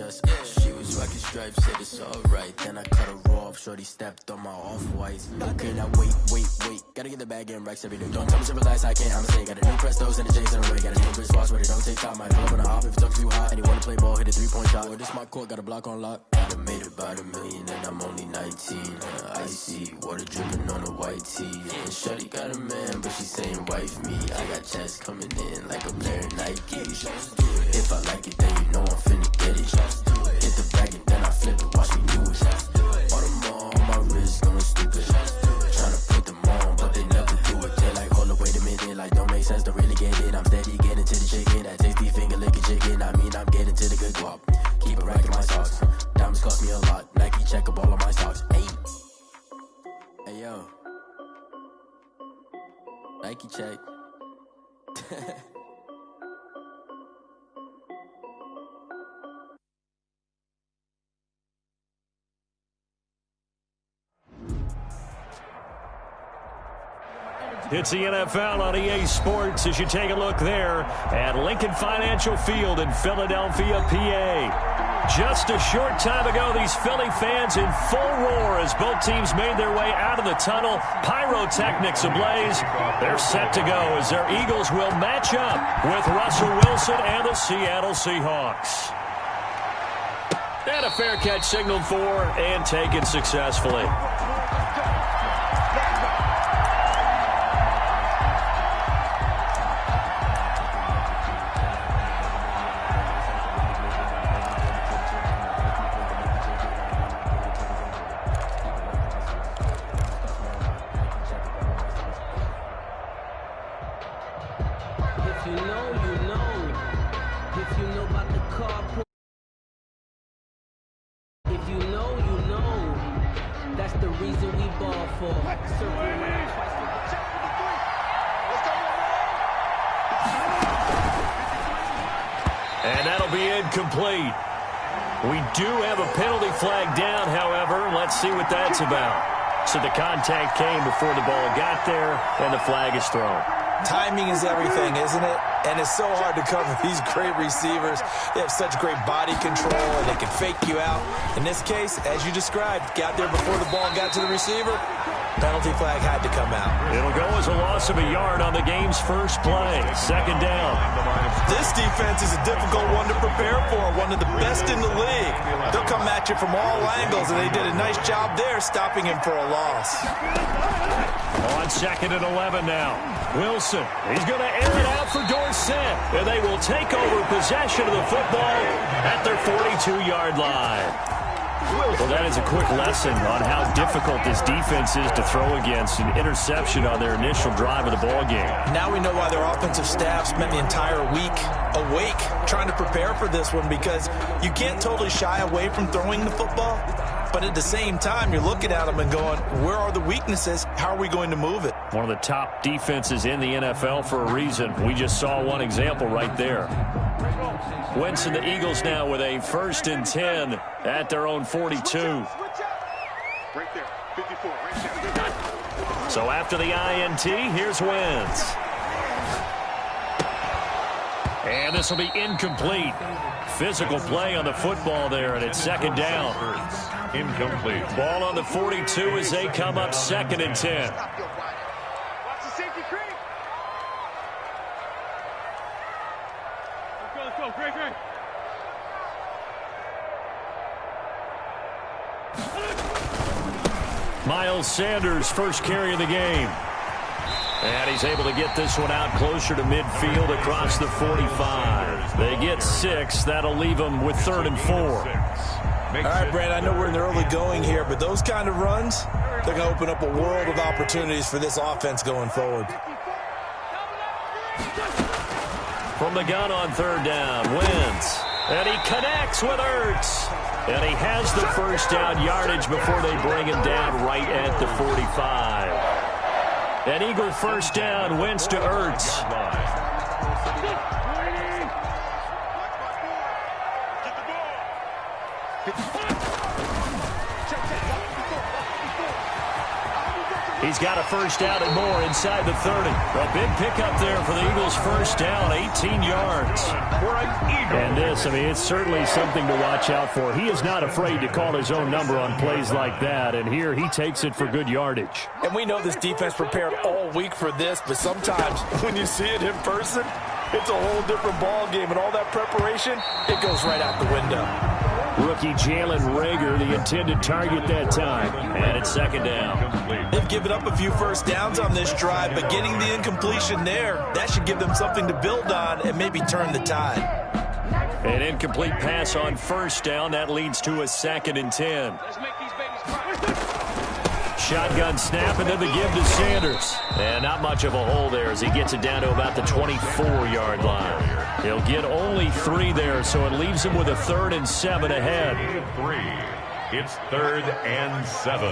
us. She was rocking stripes, said it's alright. Then I cut her off, shorty stepped on my off-whites. Okay, now wait. Gotta get the bag and racks every day. Don't tell me to relax, I can't, I'ma say. Got a new Prestos and the J's in the way. Got a new Chris Foss, but it don't take time. I pull up on the hop if it talks too hot. And you wanna play ball, hit a 3-point shot. Or this my court, got a block on lock. I done made about $1 million and I'm only 19. Icy, water dripping on a white tee. And shorty got a man, but she saying wife me. I got checks coming in like a player Nike. If I like it, then you know I'm finna get it. Hit the bag and then I flip it, watch me do it. All them all on my wrist going stupid. Tryna put them on, but they never do it. They're like, hold up, wait a minute, like don't make sense, don't really get it. I'm steady getting to the chicken, that tasty finger licking chicken. I mean, I'm getting to the good guap. Keep a rack in my socks. Diamonds cost me a lot. Nike check up all of my stocks. Hey yo, Nike check. It's the NFL on EA Sports as you take a look there at Lincoln Financial Field in Philadelphia, PA. Just a short time ago, these Philly fans in full roar as both teams made their way out of the tunnel. Pyrotechnics ablaze. They're set to go as their Eagles will match up with Russell Wilson and the Seattle Seahawks. And a fair catch signaled for and taken successfully. And that'll be incomplete. We do have a penalty flag down, however. Let's see what that's about. So the contact came before the ball got there, and the flag is thrown. Timing is everything, isn't it? And it's so hard to cover these great receivers. They have such great body control, and they can fake you out. In this case, as you described, got there before the ball got to the receiver. Penalty flag had to come out. It'll go as a loss of a yard on the game's first play. Second down. This defense is a difficult one to prepare for, one of the best in the league. They'll come at you from all angles, and they did a nice job there stopping him for a loss. On 2nd and 11 now. Wilson, he's going to air it out for Dorsett, and they will take over possession of the football at their 42-yard line. Well, that is a quick lesson on how difficult this defense is to throw against an interception on their initial drive of the ball game. Now we know why their offensive staff spent the entire week awake trying to prepare for this one, because you can't totally shy away from throwing the football, but at the same time you're looking at them and going, where are the weaknesses? How are we going to move it? One of the top defenses in the NFL for a reason. We just saw one example right there. Wentz and the Eagles now with a 1st and 10 at their own 42. Right there, 54, right there. So after the INT, here's Wentz. And this will be incomplete. Physical play on the football there, and it's 2nd down. Incomplete. Ball on the 42 as they come up 2nd and 10. Watch the safety creep. Let's go, Greg. Miles Sanders, first carry of the game. And he's able to get this one out closer to midfield across the 45. They get 6. That'll leave them with 3rd and 4. All right, Brad, I know we're in the early going here, but those kind of runs, they're going to open up a world of opportunities for this offense going forward. From the gun on 3rd down, Wentz. And he connects with Ertz. And he has the first down yardage before they bring him down right at the 45. An Eagle first down, Wentz to Ertz. He's got a first down and more inside the 30. A big pickup there for the Eagles' first down, 18 yards. And this, it's certainly something to watch out for. He is not afraid to call his own number on plays like that, and here he takes it for good yardage. And we know this defense prepared all week for this, but sometimes when you see it in person, it's a whole different ball game, and all that preparation, it goes right out the window. Rookie Jalen Reagor, the intended target that time. And it's second down. They've given up a few first downs on this drive, but getting the incompletion there, that should give them something to build on and maybe turn the tide. An incomplete pass on first down. That leads to a 2nd and 10. Let's make these babies cry. Shotgun snap and then the give to Sanders. And not much of a hole there as he gets it down to about the 24-yard line. He'll get only 3 there, so it leaves him with a 3rd and 7 ahead. It's 3rd and 7.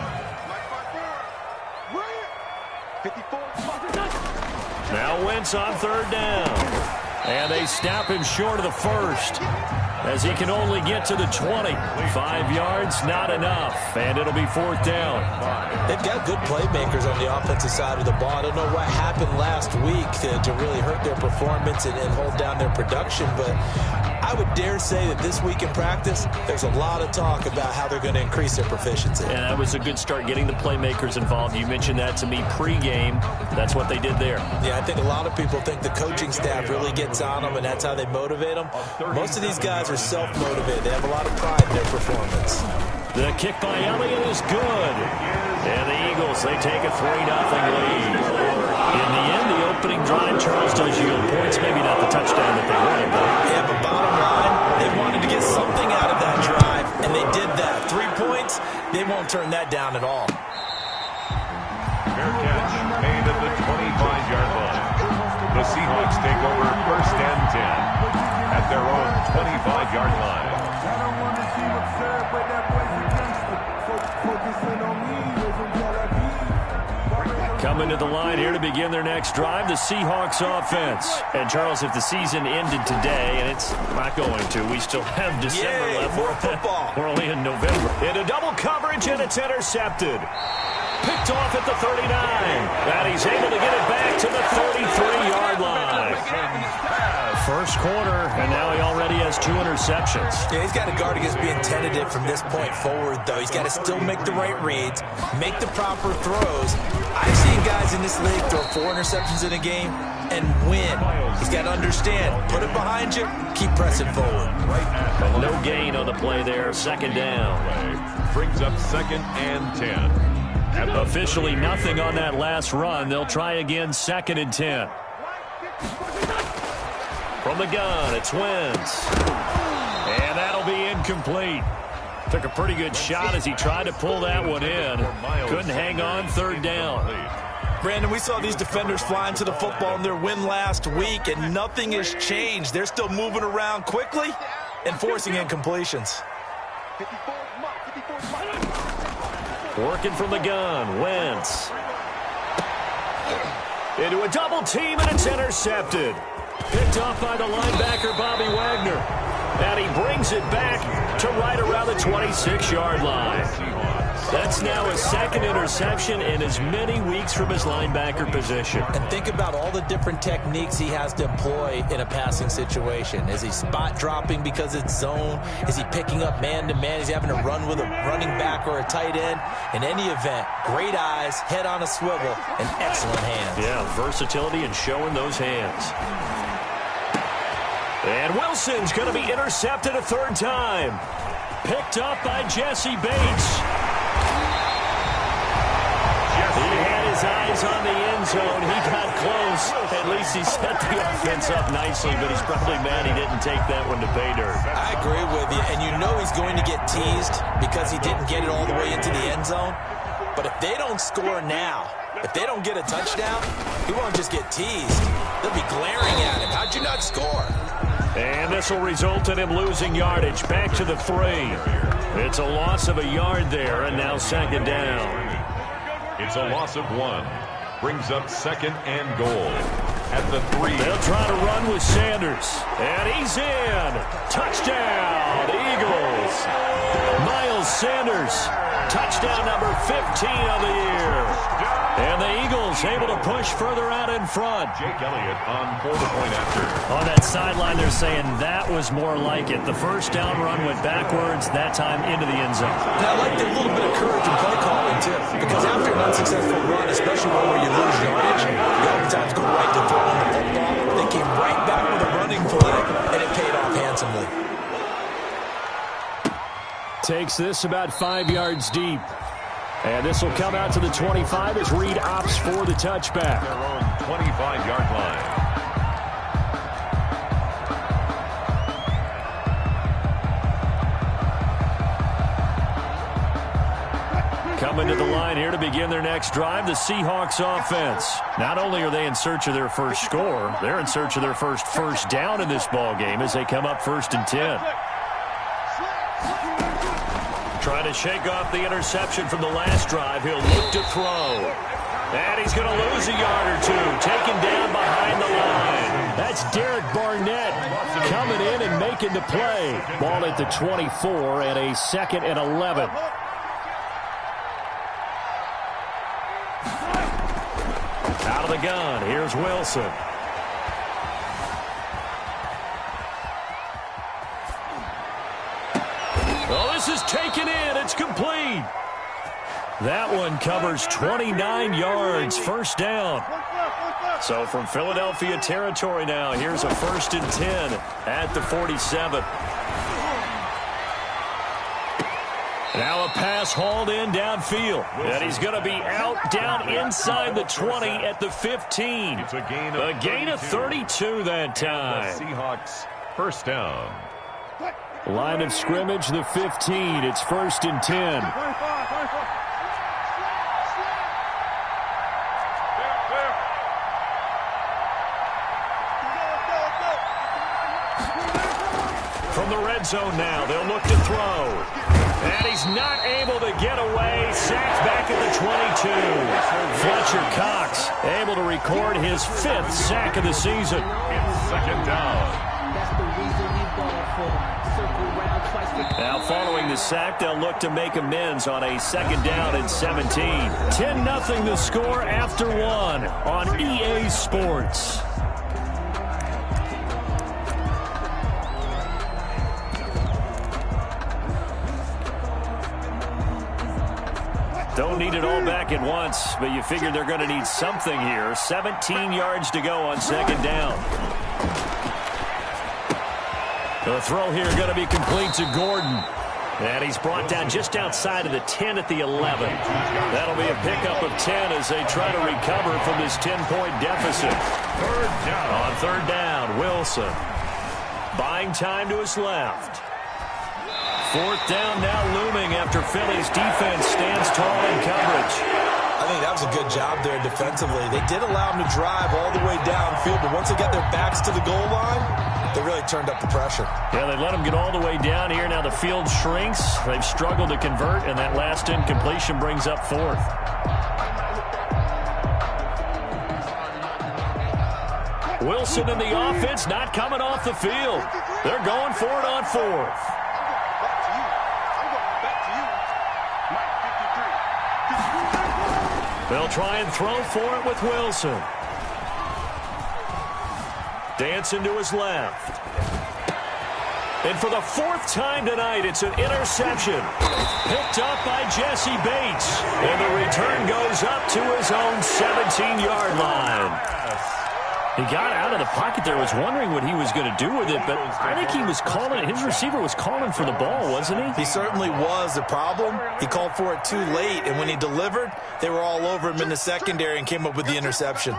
Now Wentz on 3rd down. And they stop him short of the first as he can only get to the 20. 5 yards, not enough. And it'll be 4th down. They've got good playmakers on the offensive side of the ball. I don't know what happened last week to really hurt their performance and hold down their production, but I would dare say that this week in practice, there's a lot of talk about how they're going to increase their proficiency. And that was a good start, getting the playmakers involved. You mentioned that to me pregame. That's what they did there. Yeah, I think a lot of people think the coaching staff really gets on them, and that's how they motivate them. Most of these guys are self-motivated. They have a lot of pride in their performance. The kick by Elliott is good. And the Eagles, they take a 3-0 lead. In the end, the opening drive, Charles does yield points. Maybe not the touchdown that they wanted, though. Yeah, but bottom line, they wanted to get something out of that drive, and they did that. 3 points, they won't turn that down at all. Fair catch made at the 25-yard line. The Seahawks take over 1st and 10 at their own 25-yard line. Coming to the line here to begin their next drive, the Seahawks offense. And, Charles, if the season ended today, and it's not going to, we still have December left. More football. We're only in November. Into double coverage, and it's intercepted. Picked off at the 39. And he's able to get it back to the 33-yard line. First quarter, and now he already has 2 interceptions. Yeah, he's got to guard against being tentative from this point forward, though. He's got to still make the right reads, make the proper throws. I've seen guys in this league throw 4 interceptions in a game and win. He's got to understand, put it behind you, keep pressing forward. No gain on the play there, 2nd down. Brings up 2nd and 10. Officially nothing on that last run. They'll try again, 2nd and 10. From the gun, it's Wentz. And that'll be incomplete. Took a pretty good shot as he tried to pull that one in. Couldn't hang on, 3rd down. Brandon, we saw these defenders flying to the football in their win last week, and nothing has changed. They're still moving around quickly and forcing incompletions. Working from the gun, Wentz. Into a double team, and it's intercepted. Picked off by the linebacker, Bobby Wagner. And he brings it back to right around the 26-yard line. That's now his 2nd interception in as many weeks from his linebacker position. And think about all the different techniques he has to employ in a passing situation. Is he spot dropping because it's zone? Is he picking up man-to-man? Is he having to run with a running back or a tight end? In any event, great eyes, head on a swivel, and excellent hands. Yeah, versatility and showing those hands. And Wilson's going to be intercepted a 3rd time. Picked up by Jesse Bates. He had his eyes on the end zone. He got close. At least he set the offense up nicely, but he's probably mad he didn't take that one to pay dirt. I agree with you, and you know he's going to get teased because he didn't get it all the way into the end zone. But if they don't score now, if they don't get a touchdown, he won't just get teased. They'll be glaring at him. How'd you not score? And this will result in him losing yardage. Back to the 3. It's a loss of a yard there, and now 2nd down. It's a loss of 1. Brings up 2nd and goal at the 3. They'll try to run with Sanders. And he's in. Touchdown, Eagles. Miles Sanders. Touchdown. touchdown number 15 of the year. And the Eagles able to push further out in front. Jake Elliott on for the point after. On that sideline, they're saying that was more like it. The first down run went backwards, that time into the end zone. And I like the little bit of courage in play calling, too, because after an unsuccessful run, especially one where you lose yardage, you oftentimes go right to throwing the football. They came right back with a running play, and it paid off handsomely. Takes this about 5 yards deep. And this will come out to the 25 as Reed opts for the touchback. Their own 25-yard line. Coming to the line here to begin their next drive, the Seahawks offense. Not only are they in search of their first score, they're in search of their first down in this ball game as they come up 1st and 10. Trying to shake off the interception from the last drive. He'll look to throw. And he's going to lose a yard or two. Taken down behind the line. That's Derek Barnett coming in and making the play. Ball at the 24 and a 2nd and 11. Out of the gun. Here's Wilson. Oh, this is taken in. It's complete. That one covers 29 yards. First down. So from Philadelphia territory now, here's a 1st and 10 at the 47. Now a pass hauled in downfield. And he's going to be out down inside the 20 at the 15. It's a gain of 32 that time. The Seahawks first down. Line of scrimmage, the 15. It's 1st and 10. From the red zone now, they'll look to throw. And he's not able to get away. Sacked back at the 22. Fletcher Cox able to record his 5th sack of the season. It's 2nd down. Now following the sack, they'll look to make amends on a 2nd down and 17. 10-0 the score after 1 on EA Sports. Don't need it all back at once, but you figure they're going to need something here. 17 yards to go on 2nd down. The throw here going to be complete to Gordon. And he's brought down just outside of the 10 at the 11. That'll be a pickup of 10 as they try to recover from this 10-point deficit. 3rd down. On 3rd down, Wilson. Buying time to his left. 4th down now looming after Philly's defense stands tall in coverage. I think that was a good job there defensively. They did allow them to drive all the way downfield, but once they got their backs to the goal line, they really turned up the pressure. Yeah, they let them get all the way down here. Now the field shrinks. They've struggled to convert, and that last incompletion brings up 4th. Wilson in the offense not coming off the field. They're going for it on 4th. They'll try and throw for it with Wilson. Dancing to his left. And for the 4th time tonight, it's an interception. Picked up by Jesse Bates. And the return goes up to his own 17-yard line. He got out of the pocket there, was wondering what he was going to do with it, but I think he was calling, his receiver was calling for the ball, wasn't he? He certainly was. The problem, he called for it too late, and when he delivered, they were all over him in the secondary and came up with the interception.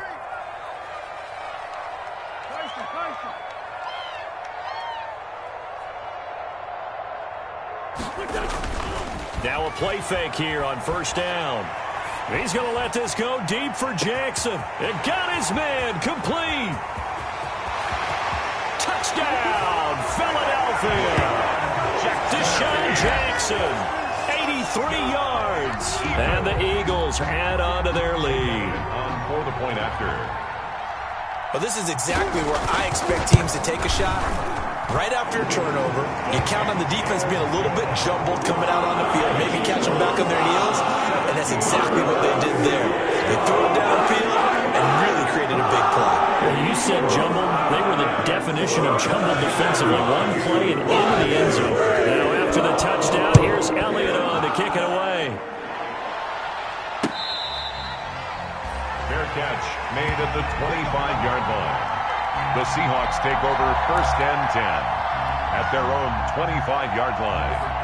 Now a play fake here on 1st down. He's going to let this go deep for Jackson. It got his man complete. Touchdown, Philadelphia. Deshaun Jackson, 83 yards. And the Eagles add on to their lead. On for the point after. Well, this is exactly where I expect teams to take a shot. Right after a turnover, you count on the defense being a little bit jumbled coming out on the field, maybe catch them back on their heels, and that's exactly what they did there. They threw it downfield and really created a big play. Well, you said jumbled. They were the definition of jumbled defensively. One play and into the end zone. Now after the touchdown, here's Elliott on to kick it away. Fair catch made at the 25-yard line. The Seahawks take over 1st and 10 at their own 25-yard line.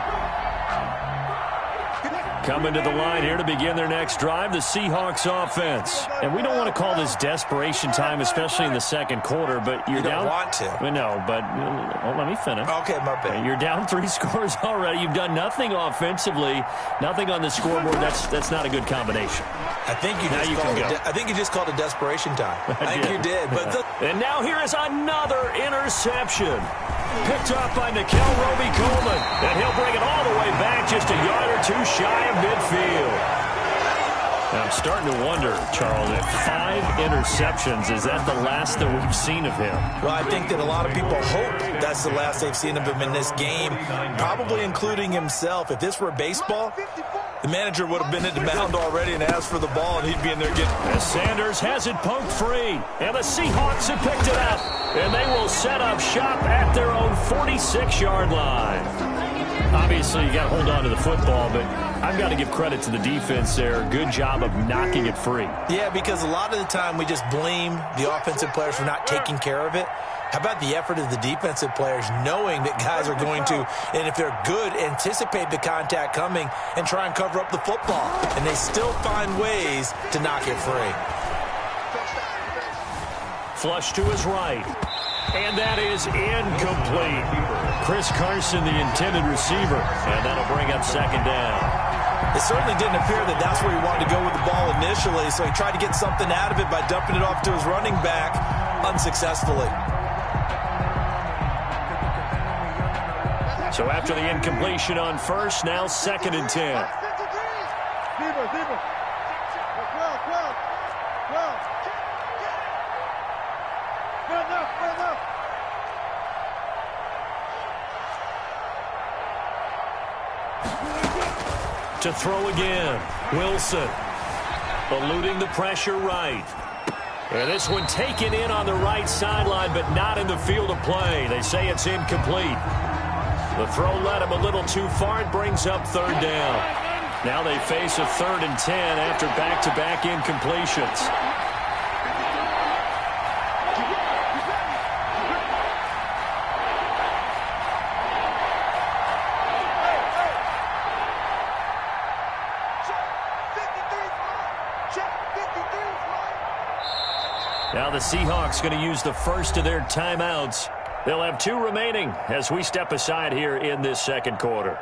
Coming to the line here to begin their next drive, the Seahawks offense. And we don't want to call this desperation time, especially in the second quarter, but you're down. You don't want to. No, but let me finish. Okay, my bad. You're down 3 scores already. You've done nothing offensively, nothing on the scoreboard. That's not a good combination. I think you just called it desperation time. I think you did. But and now here is another interception. Picked off by Nickel Roby-Coleman. And he'll bring it all the way back just a yard or two shy of midfield. Now I'm starting to wonder, Charles, if 5 interceptions, is that the last that we've seen of him? Well, I think that a lot of people hope that's the last they've seen of him in this game, probably including himself. If this were baseball, the manager would have been at the mound already and asked for the ball, and he'd be in there getting... As Sanders has it poked free, and the Seahawks have picked it up, and they will set up shop at their own 46-yard line. Obviously, you got to hold on to the football, but I've got to give credit to the defense there. Good job of knocking it free. Yeah, because a lot of the time we just blame the offensive players for not taking care of it. How about the effort of the defensive players knowing that guys are going to, and if they're good, anticipate the contact coming and try and cover up the football. And they still find ways to knock it free. Flush to his right. And that is incomplete. Chris Carson, the intended receiver. And that'll bring up 2nd down. It certainly didn't appear that that's where he wanted to go with the ball initially, so he tried to get something out of it by dumping it off to his running back unsuccessfully. So after the incompletion on first, now 2nd and 10. To throw again, Wilson, eluding the pressure right. And this one taken in on the right sideline, but not in the field of play. They say it's incomplete. The throw led him a little too far. It brings up 3rd down. Now they face a 3rd and 10 after back-to-back incompletions. Now the Seahawks going to use the first of their timeouts. They'll have 2 remaining as we step aside here in this second quarter.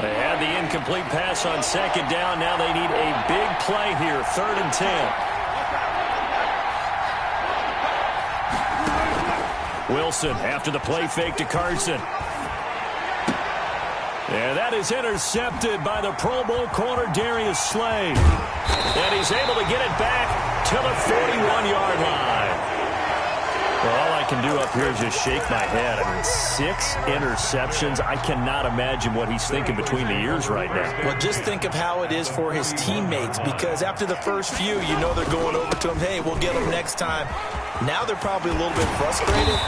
They had the incomplete pass on 2nd down. Now they need a big play here, 3rd and 10. Wilson after the play fake to Carson. And that is intercepted by the Pro Bowl corner Darius Slay. And he's able to get it back to the 41-yard line. Well, all I can do up here is just shake my head. I mean, 6 interceptions. I cannot imagine what he's thinking between the ears right now. Well, just think of how it is for his teammates, because after the first few, you know they're going over to him, hey, we'll get them next time. Now they're probably a little bit frustrated.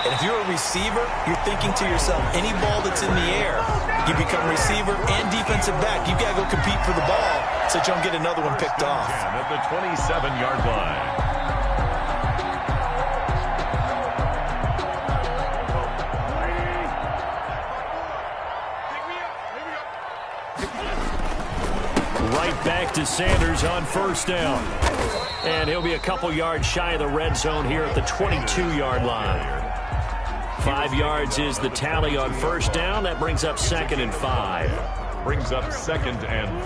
And if you're a receiver, you're thinking to yourself, any ball that's in the air, you become receiver and defensive back. You've got to go compete for the ball so that you don't get another one picked off. At the 27-yard line. Right back to Sanders on 1st down. And he'll be a couple yards shy of the red zone here at the 22-yard line. 5 yards is the tally on 1st down. That brings up 2nd and 5. Brings up 2nd and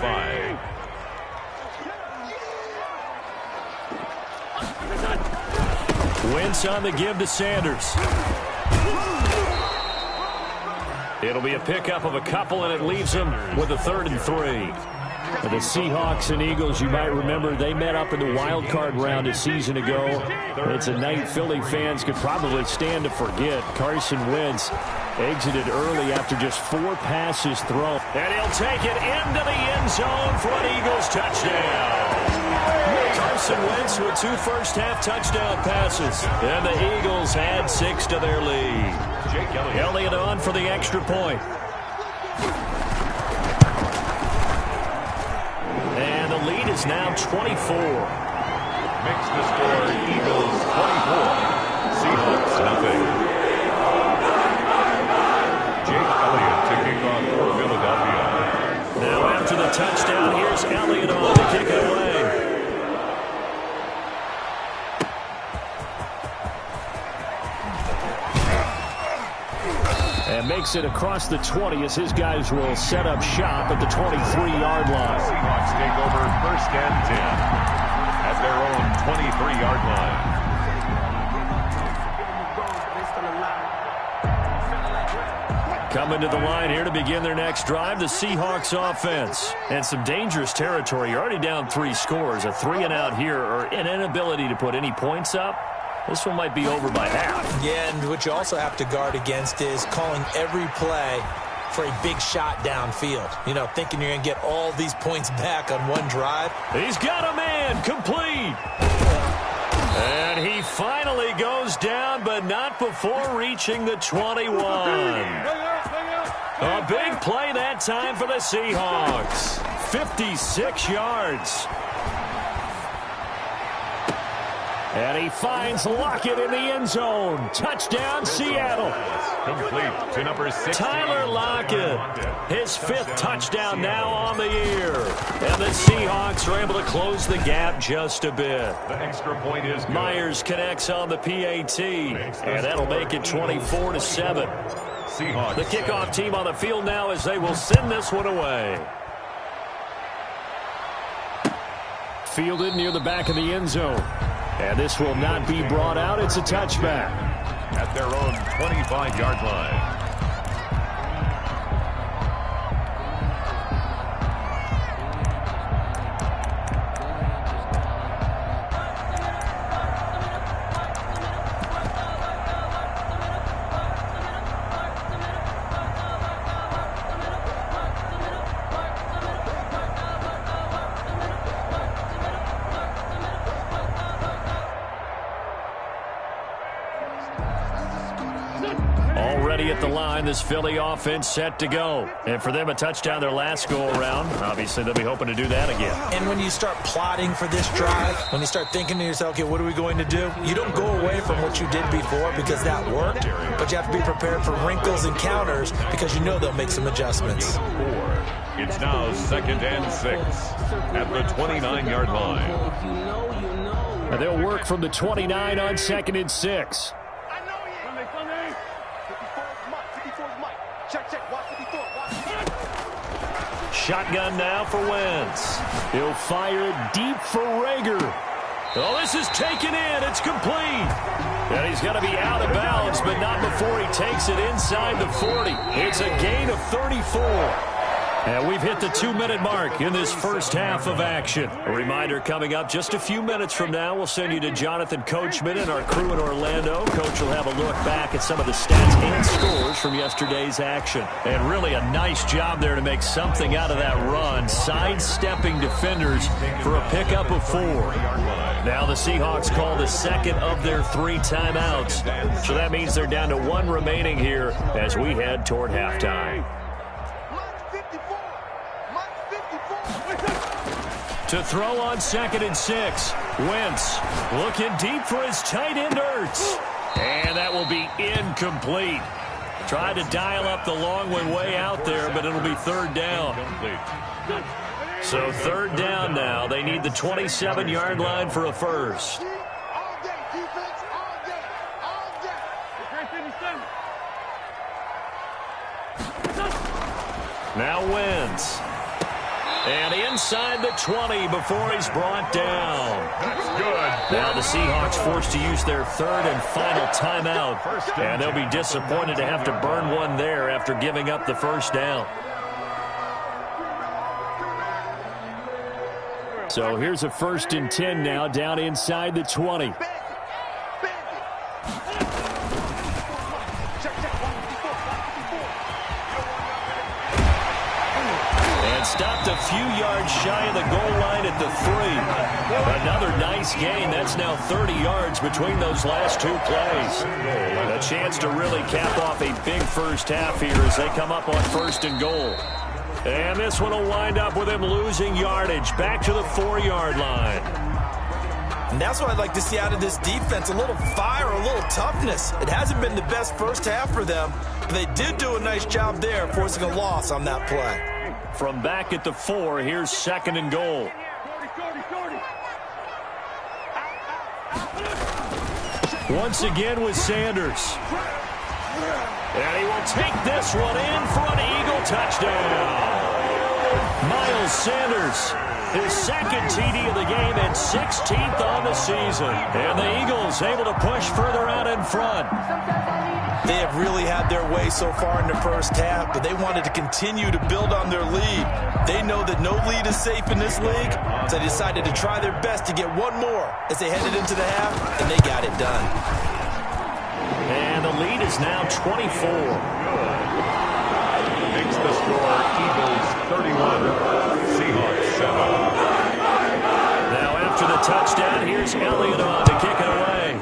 5. Wentz on the give to Sanders. It'll be a pickup of a couple, and it leaves them with a 3rd and 3. The Seahawks and Eagles, you might remember, they met up in the wild card round a season ago. It's a night Philly fans could probably stand to forget. Carson Wentz exited early after just 4 passes thrown. And he'll take it into the end zone for an Eagles touchdown. Carson Wentz with 2 first-half touchdown passes. And the Eagles add 6 to their lead. Elliott on for the extra point. And the lead is now 24. Makes the score Eagles 24. Seahawks nothing. Jake Elliott to kick off for Philadelphia. Now after the touchdown, here's Elliott on to kick it away. And makes it across the 20 as his guys will set up shop at the 23-yard line. Seahawks take over 1st and 10 at their own 23-yard line. Coming to the line here to begin their next drive, the Seahawks offense. And some dangerous territory. You're already down 3 scores. A 3-and-out here, or an inability to put any points up. This one might be over by half. Yeah, and what you also have to guard against is calling every play for a big shot downfield. You know, thinking you're going to get all these points back on one drive. He's got a man complete. And he finally goes down, but not before reaching the 21. A big play that time for the Seahawks. 56 yards. And he finds Lockett in the end zone. Touchdown, Seattle. Complete to number 6. Tyler Lockett. His 5th touchdown now on the year. And the Seahawks are able to close the gap just a bit. The extra point is good. Myers connects on the PAT. And that'll make it 24-7. Seahawks. The kickoff team on the field now as they will send this one away. Fielded near the back of the end zone. And this will not be brought out. It's a touchback. At their own 25-yard line. Already at the line, this Philly offense set to go. And for them, a touchdown their last go-around. Obviously, they'll be hoping to do that again. And when you start plotting for this drive, when you start thinking to yourself, okay, what are we going to do? You don't go away from what you did before because that worked, but you have to be prepared for wrinkles and counters because you know they'll make some adjustments. It's now 2nd and 6 at the 29-yard line. And they'll work from the 29 on 2nd and 6. Shotgun now for Wentz. He'll fire it deep for Rager. Oh, this is taken in. It's complete. And he's going to be out of bounds, but not before he takes it inside the 40. It's a gain of 34. And we've hit the 2-minute mark in this first half of action. A reminder coming up just a few minutes from now, we'll send you to Jonathan Coachman and our crew in Orlando. Coach will have a look back at some of the stats and scores from yesterday's action. And really a nice job there to make something out of that run, sidestepping defenders for a pickup of 4. Now the Seahawks call the second of their 3 timeouts. So that means they're down to 1 remaining here as we head toward halftime. To throw on 2nd and 6. Wentz looking deep for his tight end Ertz. And that will be incomplete. Tried to dial up the long one way out there, but it'll be 3rd down. So 3rd down now. They need the 27-yard line for a first. Now Wentz. And inside the 20 before he's brought down. That's good. Now the Seahawks forced to use their third and final timeout. And they'll be disappointed to have to burn one there after giving up the first down. So here's a 1st and 10 now down inside the 20. Stopped a few yards shy of the goal line at the 3. Another nice gain. That's now 30 yards between those last two plays. A chance to really cap off a big first half here as they come up on 1st and goal. And this one will wind up with him losing yardage back to the 4-yard line. And that's what I'd like to see out of this defense, a little fire, a little toughness. It hasn't been the best first half for them, but they did do a nice job there forcing a loss on that play. From back at the 4, here's 2nd and goal. Once again with Sanders. And he will take this one in for an Eagle touchdown. Miles Sanders, his 2nd TD of the game and 16th on the season. And the Eagles able to push further out in front. They have really had their way so far in the first half, but they wanted to continue to build on their lead. They know that no lead is safe in this league, so they decided to try their best to get one more as they headed into the half, and they got it done. And the lead is now 24. Makes the score Eagles 31, Seahawks 7. Now after the touchdown, here's Elliott on to kick it away.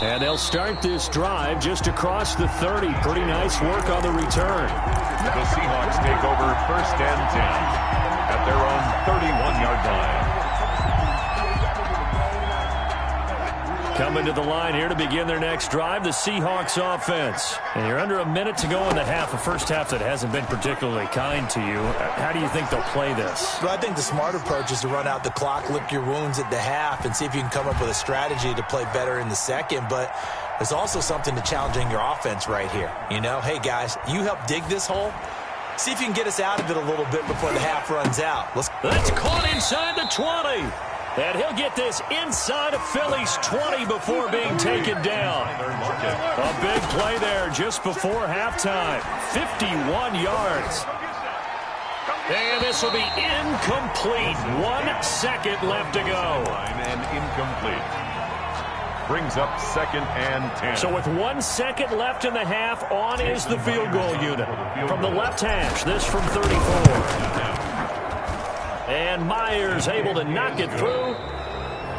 And they'll start this drive just across the 30. Pretty nice work on the return. The Seahawks take over 1st and 10 at their own 31-yard line. Coming to the line here to begin their next drive, the Seahawks offense. And you're under a minute to go in the half, a first half that hasn't been particularly kind to you. How do you think they'll play this? Well, I think the smart approach is to run out the clock, lick your wounds at the half, and see if you can come up with a strategy to play better in the second. But there's also something to challenging your offense right here. You know, hey, guys, you help dig this hole. See if you can get us out of it a little bit before the half runs out. That's caught inside the 20. And he'll get this inside of Philly's 20 before being taken down. A big play there just before halftime. 51 yards. And this will be incomplete. 1 second left to go. And incomplete. Brings up 2nd and 10. So with 1 second left in the half, on is the field goal unit. From the left hash, this from 34. And Myers able to knock it through.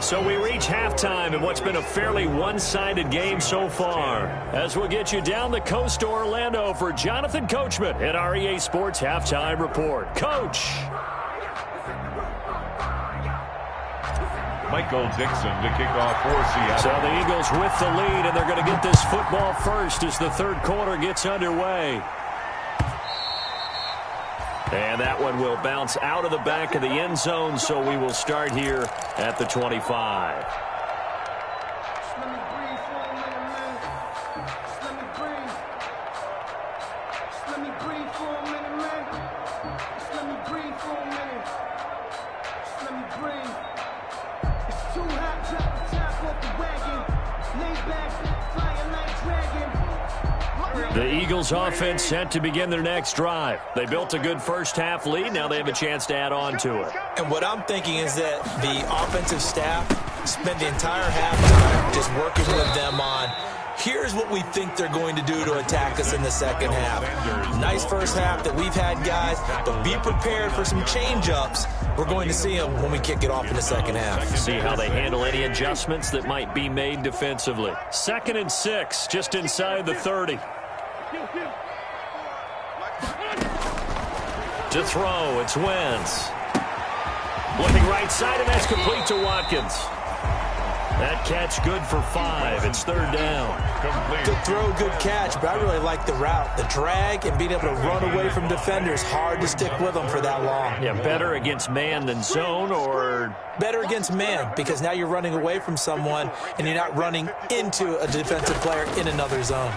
So we reach halftime in what's been a fairly one-sided game so far. As we'll get you down the coast to Orlando for Jonathan Coachman at our EA Sports Halftime Report. Coach. Michael Dixon to kick off for Seattle. So the Eagles with the lead, and they're going to get this football first as the third quarter gets underway. And that one will bounce out of the back of the end zone, so we will start here at the 25. The Eagles offense set to begin their next drive. They built a good first half lead. Now they have a chance to add on to it. And what I'm thinking is that the offensive staff spent the entire halftime just working with them on, here's what we think they're going to do to attack us in the second half. Nice first half that we've had, guys, but be prepared for some change-ups. We're going to see them when we kick it off in the second half. See how they handle any adjustments that might be made defensively. 2nd and 6, just inside the 30. To throw, it's Wentz. Looking right side, and that's complete to Watkins. That catch good for 5. It's third down. Good throw, good catch, but I really like the route. The drag and being able to run away from defenders, hard to stick with them for that long. Yeah, better against man than zone, or? Better against man, because now you're running away from someone and you're not running into a defensive player in another zone.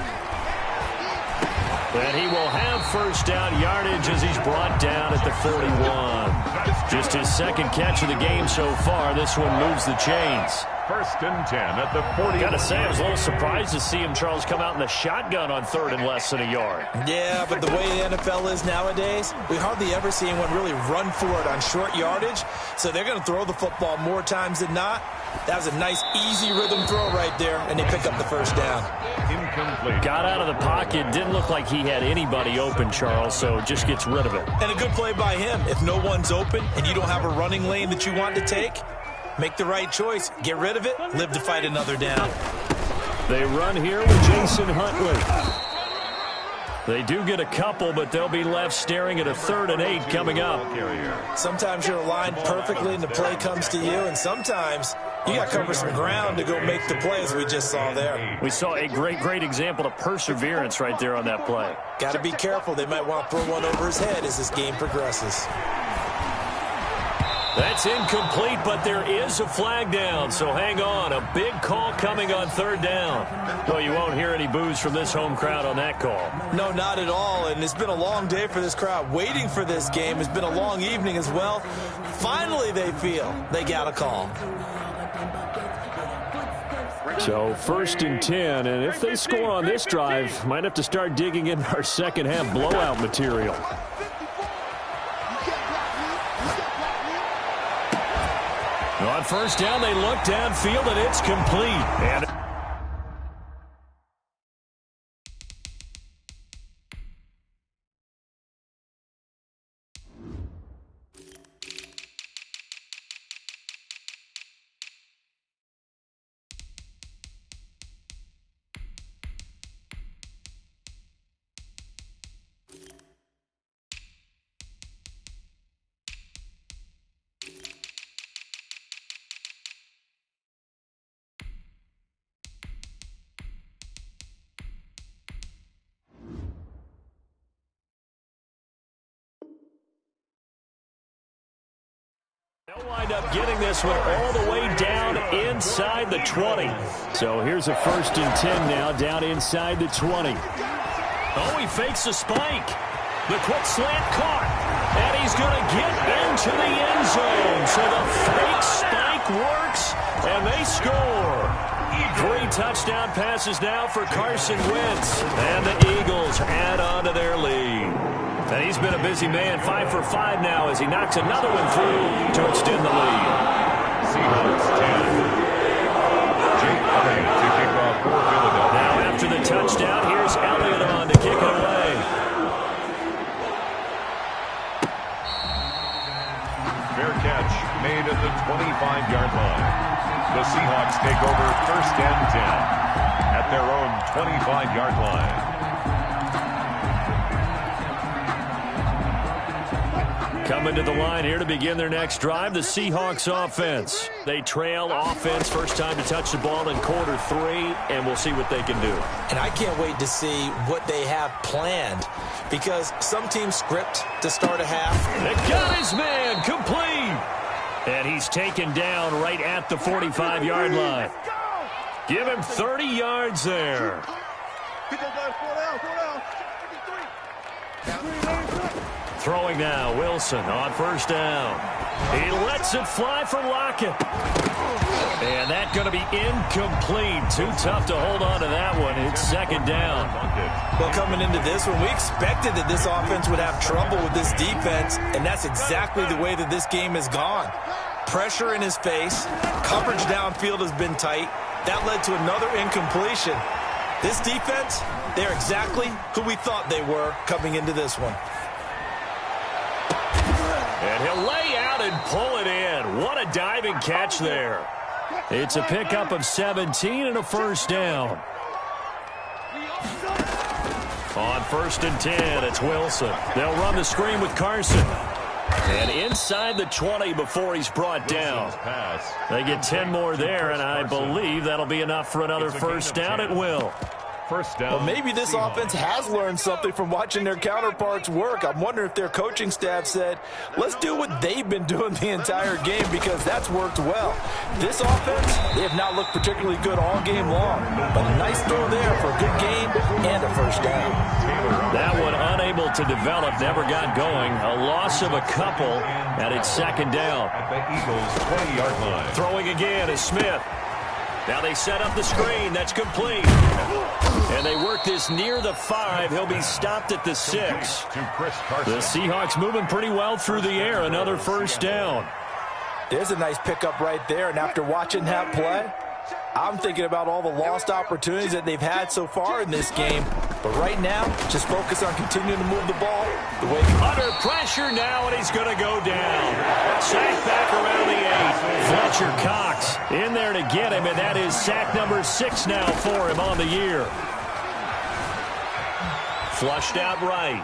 And he will have first down yardage as he's brought down at the 41. Just his second catch of the game so far. This one moves the chains. 1st and 10 at the 40. Got to say, I was a little surprised to see him, Charles, come out in the shotgun on 3rd and less than a yard. Yeah, but the way the NFL is nowadays, we hardly ever see anyone really run for it on short yardage. So they're going to throw the football more times than not. That was a nice, easy rhythm throw right there, and they pick up the first down. Incomplete. Got out of the pocket. Didn't look like he had anybody open, Charles, so just gets rid of it. And a good play by him. If no one's open and you don't have a running lane that you want to take, make the right choice. Get rid of it. Live to fight another down. They run here with Jason Huntley. They do get a couple, but they'll be left staring at a 3rd and 8 coming up. Sometimes you're aligned perfectly and the play comes to you, and sometimes you got to cover some ground to go make the play, as we just saw there. We saw a great example of perseverance right there on that play. Got to be careful. They might want to throw one over his head as this game progresses. That's incomplete, but there is a flag down, so hang on. A big call coming on 3rd down. Well, you won't hear any boos from this home crowd on that call. No, not at all, and it's been a long day for this crowd. Waiting for this game. It's been a long evening as well. Finally, they feel they got a call. So 1st and 10, and if they score on this drive, might have to start digging in our second half blowout material. On 1st down, they look downfield, and it's complete. And they'll wind up getting this one all the way down inside the 20. So here's a 1st and 10 now, down inside the 20. Oh, he fakes a spike. The quick slant caught. And he's going to get into the end zone. So the fake spike works, and they score. 3 touchdown passes now for Carson Wentz. And the Eagles add on to their lead. And he's been a busy man, 5 for 5 now as he knocks another one through to extend the lead. Seahawks 10. Jake Elliott to kick off for Philadelphia. Now after the touchdown, here's Elliott on to kick it away. Fair catch made at the 25-yard line. The Seahawks take over 1st and 10 at their own 25-yard line. Coming to the line here to begin their next drive, the Seahawks offense. They trail offense, first time to touch the ball in quarter 3, and we'll see what they can do. And I can't wait to see what they have planned, because some teams script to start a half. They got his man complete. And he's taken down right at the 45-yard line. Give him 30 yards there. Throwing now, Wilson on 1st down. He lets it fly for Lockett. And that's going to be incomplete. Too tough to hold on to that one. It's 2nd down. Well, coming into this one, we expected that this offense would have trouble with this defense, and that's exactly the way that this game has gone. Pressure in his face. Coverage downfield has been tight. That led to another incompletion. This defense, they're exactly who we thought they were coming into this one. And he'll lay out and pull it in. What a diving catch there. It's a pickup of 17 and a 1st down. On 1st and 10, it's Wilson. They'll run the screen with Carson. And inside the 20 before he's brought down. They get 10 more there, and I believe that'll be enough for another first down at will. First down. Well, maybe this offense has learned something from watching their counterparts work. I'm wondering if their coaching staff said, let's do what they've been doing the entire game, because that's worked well. This offense, they have not looked particularly good all game long, but a nice throw there for a good gain and a first down. That one unable to develop, never got going. A loss of a couple, and it's second down. At the Eagles' 20-yard line. Throwing again is Smith. Now they set up the screen. That's complete. And they work this near the 5. He'll be stopped at the 6. The Seahawks moving pretty well through the air. Another first down. There's a nice pickup right there, and after watching that play, I'm thinking about all the lost opportunities that they've had so far in this game. But right now, just focus on continuing to move the ball the way. Under pressure now, and he's going to go down. Sack back around the 8. Fletcher Cox in there to get him, and that is sack number 6 now for him on the year. Flushed out right.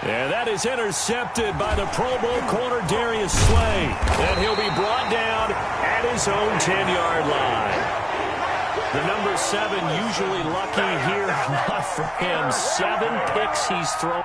And that is intercepted by the Pro Bowl corner Darius Slay. And he'll be brought down at his own 10-yard line. The number 7 usually lucky here. Not for him. 7 picks he's thrown.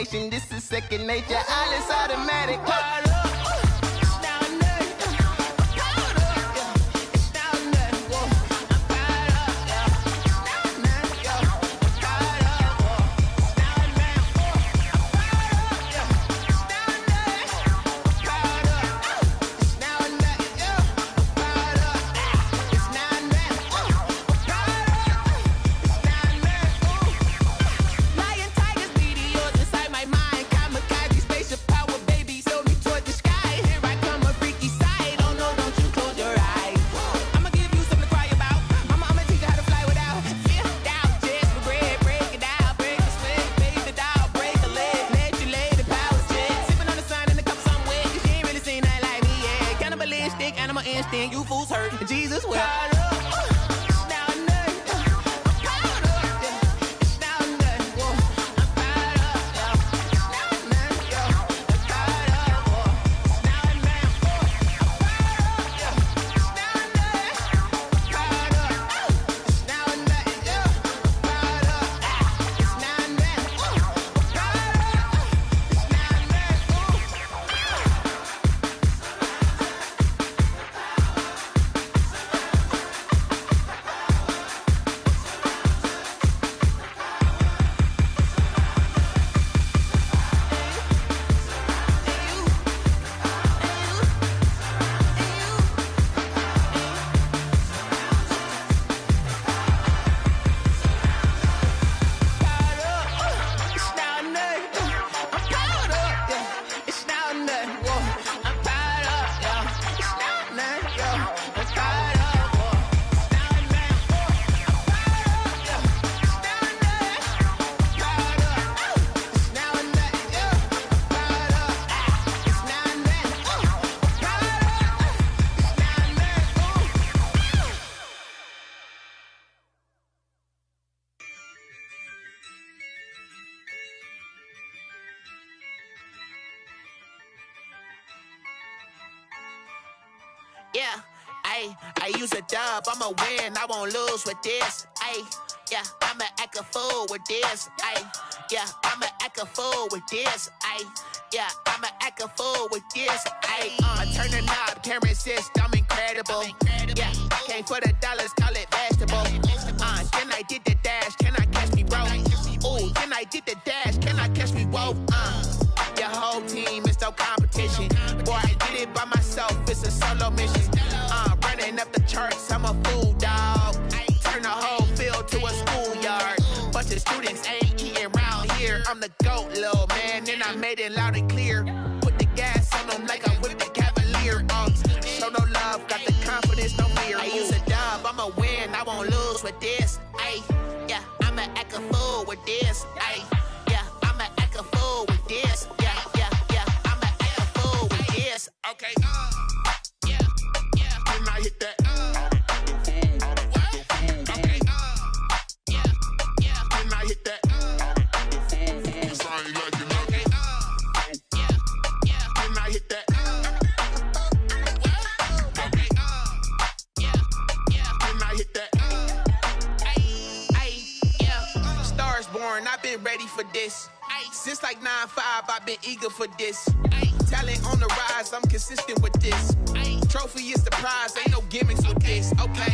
motivation. This is second nature. All is automatic. You fools hurt. Jesus will. Yeah, I use a dub, I'ma win, I won't lose with this. Yeah, I'ma act a fool with this. Yeah, I'ma act a fool with this. Yeah, I'ma act a fool with this. I turn the knob, can't resist, I'm incredible. Yeah, came for the dollars, call it vegetable. Then I did the dash, can I catch me, bro? Ooh, then I did the dash, can I catch me, whoa? Your whole team is no competition. Boy, I did it by myself, it's a solo mission. Running up the charts, I'm a fool, dog. Turn the whole field to a schoolyard. Bunch of students ain't eating round here. I'm the GOAT, little man, and I made it loud and clear. Put the gas on them like I'm with the Cavalier. Show no love, got the confidence, no fear. I use a dub, I'ma win, I won't lose with this. Yeah, I'ma act a fool with this. Yeah, I'ma act a fool with this. Yeah, I'ma act a fool with this. Okay, yeah, when I hit that. Okay, yeah, when I hit that. I've been ready for this. Since like 9-5, I've been eager for this. Talent on the rise, I'm consistent with this. Trophy is the prize, ain't no gimmicks with this. Okay,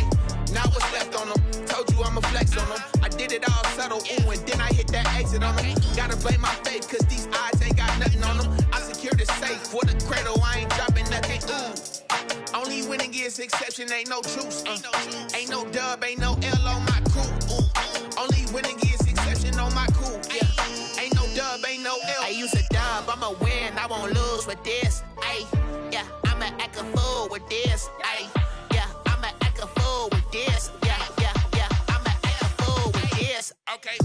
now what's left on them? Told you I'ma flex on them. I did it all subtle, ooh, and then I hit that exit on them. Gotta blame my faith, cause these odds ain't got nothing on them. I secured the safe for the cradle, I ain't dropping nothing, ooh. Only winning is exception, ain't no truce. Ain't no dub, ain't no L on my crew. Only winning is exception on my crew. Yeah, ain't no dub, ain't no L. I use a dub, I'ma win, I won't lose with this. Yeah, I'ma act a fool with this. Yeah, I'ma act a fool with this. Yeah, I'ma act a fool with this. Okay,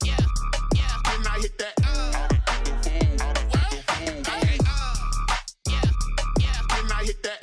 yeah, when I hit that. Okay, yeah, when I hit that.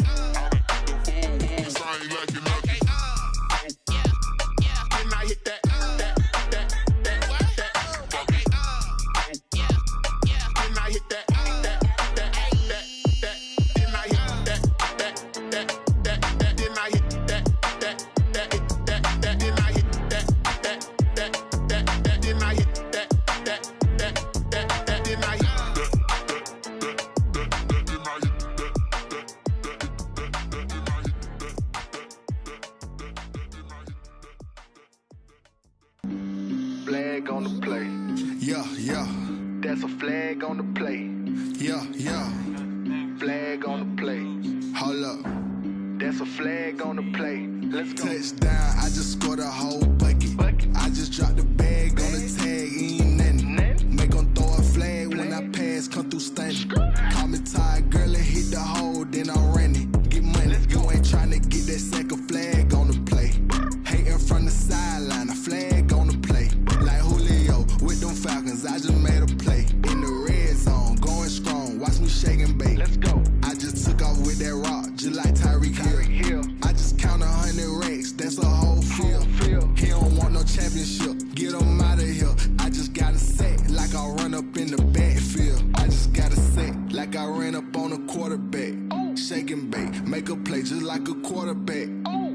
flag on the play. Yeah, yeah. That's a flag on the play. Yeah, yeah. Flag on the play. Hold up. That's a flag on the play. Let's go. Touchdown, I just scored a whole bucket. I just dropped the bag on the tag, ain't nothing. Make them throw a flag when I pass, come through stunning. Call me tired, girl, and hit the hole, then I'm running. Get money, you ain't tryna get that second flag on the play. Hating from the sideline, a flag on the play. Like Julio with them Falcons, I just made a play. In the red zone, going strong, watch me shake and bake. Let's go. I just took off with that rock, just like Tyreek Hill. I just count 100 racks, that's a whole field. He don't want no championship, get him out of here. I just got a set, like I run up in the backfield. I just got a set, like I ran up on a quarterback. Shake and bake, make a play just like a quarterback.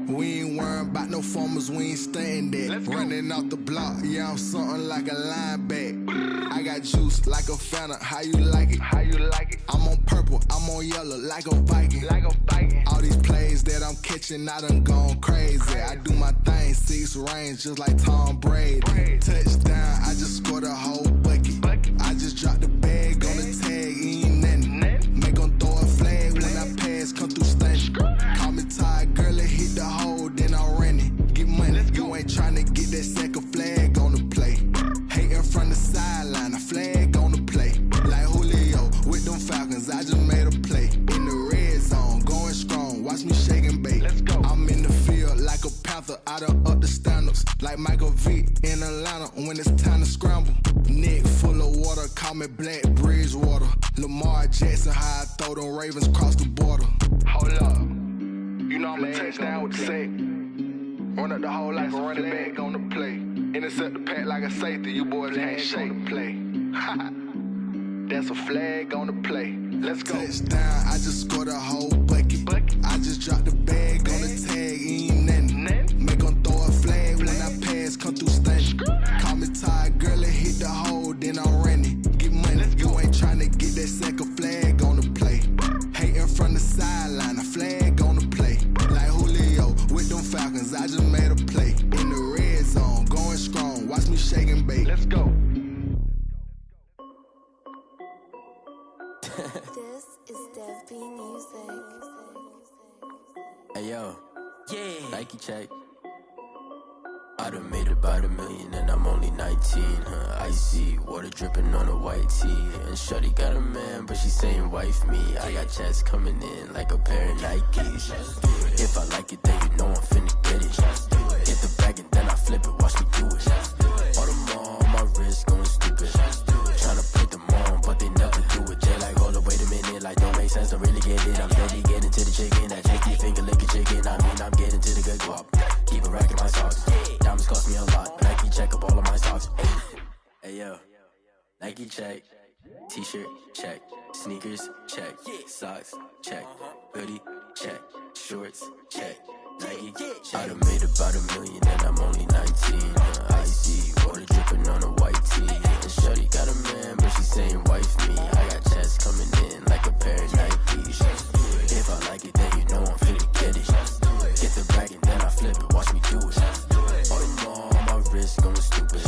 We ain't worrying about no formers, we ain't staying there. Running off the block, yeah, I'm something like a linebacker. I got juice like a Fanta, how you like it? How you like it? I'm on purple, I'm on yellow, like a Viking. Like a Viking. All these plays that I'm catching, I done gone crazy. I do my thing, 6 range, just like Tom Brady. Touchdown, I just scored a whole bucket. I just dropped the bag on the tag, ain't nothing. Make them throw a flag when I pass, come through stunning. Call me tired, girl, and hit the hole, then I'm running. Get money, you ain't tryna get that second flag on the play. Hating from the sideline, a flag on the play. Like Julio with them Falcons, I just made a play. In the red zone, going strong, watch me shake and bake. Let's go. I'm in the field like a Panther, I done up the standards. Like Michael Vick in Atlanta when it's time to scramble. Neck full of water, call me Black Bridgewater. Lamar Jackson, how I throw them Ravens cross the border. Hold up. You know I'm a touchdown with the sack. Run up the hole like a running back on the play. Intercept the pack like a safety. You boys ain't shake the play. That's a flag on the play. Let's go. Touchdown, I just scored a whole bucket. I just dropped the bag on the tag, ain't nothing. Make them throw a flag when I pass, come through stunning. Call me tired, girl, and hit the hole, then I'm running. Get money, you ain't tryna get that second flag on the play. Hating from the sideline, a flag on the play. Like Julio with them Falcons, I just made a play. In the red zone, going strong, watch me shake and bake. Let's go. This is Dev B Music. Hey yo, yeah. Nike check. I done made about $1 million and I'm only 19. Icy water dripping on a white tee. And shorty got a man, but she saying wife me. I got checks coming in like a pair of Nikes. If I like it, then you know I'm finna get it. Get the bag and then I flip it, watch me do it. All them on my wrist going stupid. Tryna put them on, but they never do it. They like, hold up, wait a minute, like don't make sense, don't really get it. I'm steady getting to the chicken, that chicky finger licking chicken. I mean, I'm getting to the good guap. Keep a rack in my socks. Diamonds cost me a lot. Nike check up all of my socks. Hey yo, Nike check. T-shirt check. Sneakers check. Socks check. Hoodie check. Shorts check. Nike I done made about $1 million and I'm only 19. Icy water dripping on a white tee. And shorty got a man, but she saying wife me. I got checks coming in like a pair of Nikes. If I like it, then you know I'm finna get it. Get the bag and then I flip it, watch me do it. All them on my wrist going stupid.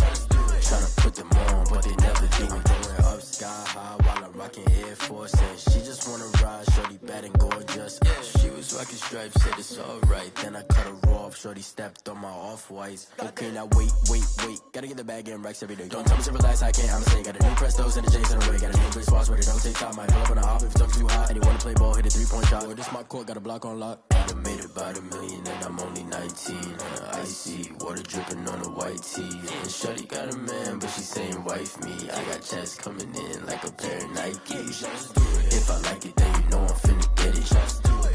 Tryna put them on, but they never do it. Going up sky high while I'm rocking Air Force. And she just wanna ride, shorty bad and gorgeous. She was rocking stripes, said it's alright. Then I cut her off, shorty stepped on my off-whites. Okay, now wait. Gotta get the bag and racks every day. Don't tell me to relax, I can't, I'ma say. Got a new Prestos and the J's in the way. Got a new Chris Foss, but it don't take time. Might pull up on a hop if it's too hot. And you wanna play ball, hit a 3-point shot. Or this my court, got a block on lock. I done made about $1 million and I'm only 19. Icy water dripping on a white tee. And shorty got a man, but she saying wife me. I got checks coming in like a pair of Nikes. If I like it, then you know I'm finna get it.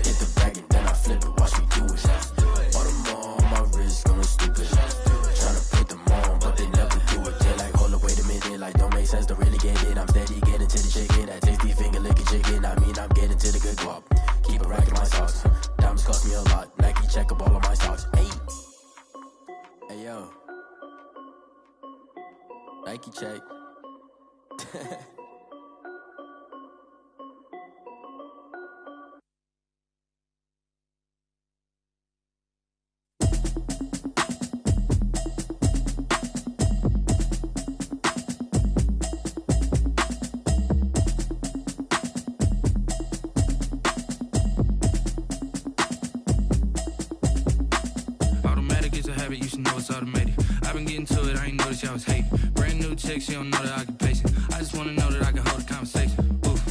Hit the bag and then I flip it, watch me do it. All them on my wrist going stupid. Tryna put them on, but they never do it. They like, hold up, wait a minute, like don't make sense, don't really get it. I'm steady getting to the chicken, that tasty finger licking chicken. I mean, I'm getting to the good guap. Keep a rack in my socks. Diamonds cost me a lot. Nike check up all of my stocks. Hey yo, Nike check. I was hating. Brand new chick, she don't know the occupation. I just wanna know that I can hold a conversation. Oof,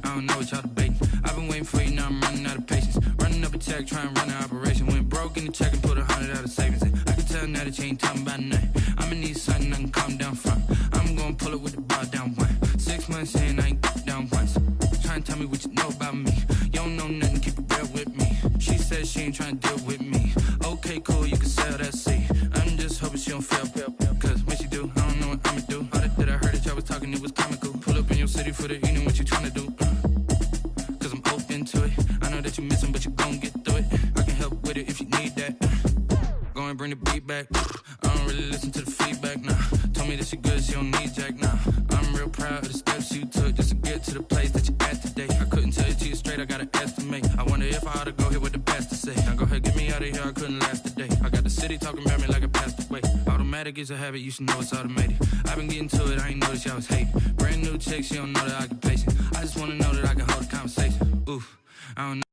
I don't know what y'all debating. I've been waiting for you, now I'm running out of patience. Running up a check, trying to run an operation. Went broke in the check and put 100 out of savings in. I can tell now that you ain't talking about nothing. I'ma need something I can calm down from. I'm gonna pull it with the bar down one. 6 months in, I ain't down once. Trying to tell me what you know about me. You don't know nothing, keep it real with me. She said she ain't trying to deal with me. Okay, cool, you can sell that seat. I'm just hoping she don't fail. Cause when she do, I don't know what I'ma do. All that I heard that y'all was talking, it was comical. Pull up in your city for the evening, what you trying to do? Cause I'm open to it. I know that you missing, but you gon' get through it. I can help with it if you need that. Go and bring the beat back. I don't really listen to the feedback, nah. Told me that she good, she don't need jack, nah. I'm real proud of the steps you took just to get to the place that you at today. I couldn't tell you to you straight, I gotta estimate. I wonder if I ought to go here with the best to say. Now go ahead, get me out of here, I couldn't last a day. I got the city talking about me like I passed away. Automatic is a habit, you should know it's automated. I've been getting to it, I ain't noticed y'all was hating. Brand new chick, she don't know the occupation. I just wanna know that I can hold a conversation. Oof, I don't know.